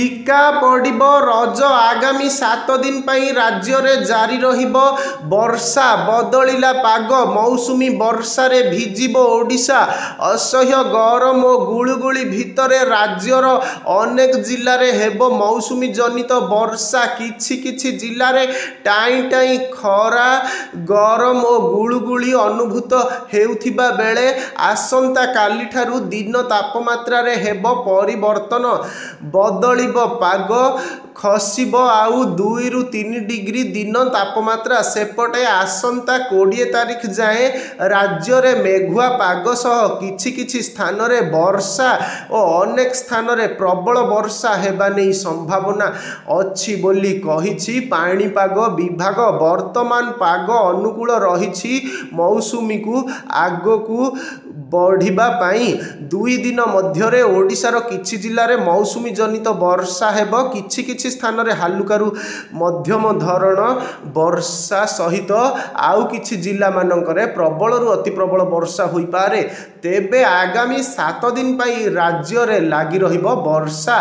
फिका पड़िबो रज आगामी 7 दिन पई राज्य रे जारी रहिबो वर्षा बदलिला पाग मौसुमी वर्षा रे भिजिबो ओडिशा असह्य गरम और गुळुगुळी भितरे राज्यर अनेक जिल्ला रे हेबो मौसुमी जनित वर्षा किछि किछि जिल्ला रे टाई टाई खरा गरम और गुळुगुळी अनुभूत हेउथिबा बेले आसंता काली ठारू दिन तापमात्रा रे हेबो परिवर्तन बदलिबो पाग खसिबो आउ 2 रु 3 डिग्री दिन तापमात्रा सेपटे आसंता 20 तारिख जाए राज्य रे मेघुआ पाग सह किछि किछि स्थान रे वर्षा और अनेक स्थान रे प्रबल वर्षा हेबा नै संभावना अछि बोली कहिछि पाणीपाग विभाग। वर्तमान पाग अनुकूल रहिछि मौसुमी को आगो को बढ़िबा पाई 2 दिन मध्यरे ओडिशार किछि जिल्ला रे मौसुमी जनित वर्षा हेबो किछि किछि स्थान रे हालुकारु मध्यम धरण वर्षा सहित आउ किछि जिल्ला मानकरे प्रबल रु अति प्रबल वर्षा होई पारे। तेबे आगामी 7 दिन पई राज्य रे लागि रहिबो वर्षा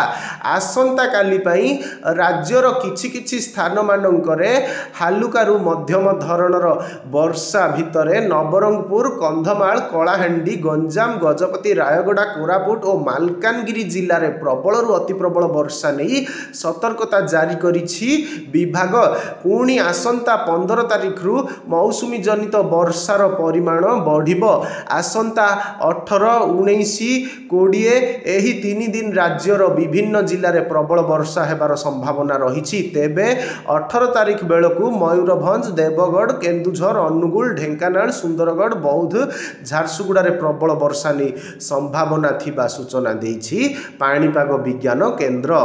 आसंता काली पई राज्यर किछि किछि स्थान मानकरे हालुकारु मध्यम धरणर वर्षा भितरे नवरंगपुर कंधमाल कलाहांडी गंजाम गजपति रायगड़ा कोरापुट और मालकानगिरी जिल्ला रे प्रबल रु अति प्रबल वर्षा नहीं सतर्कता जारी करिछि विभाग। पुणी आसंता 15 तारिख रु मौसुमी जनित वर्षार परिमाण बढ़िबो आसंता 18 19 20 एही 3 दिन राज्यर विभिन्न जिल्ला रे प्रबल वर्षा हेबार संभावना रहिछि। तेबे 18 तारिख बेलकु मयूरभंज देवगढ़ केन्दुझर अनुगुल ढेंकानाल सुंदरगढ़ बौद्ध झारसुगुड़ा रे प्रबल वर्षा नहीं संभावना थिबा सूचना देछि पाणीपाग विज्ञान केन्द्र।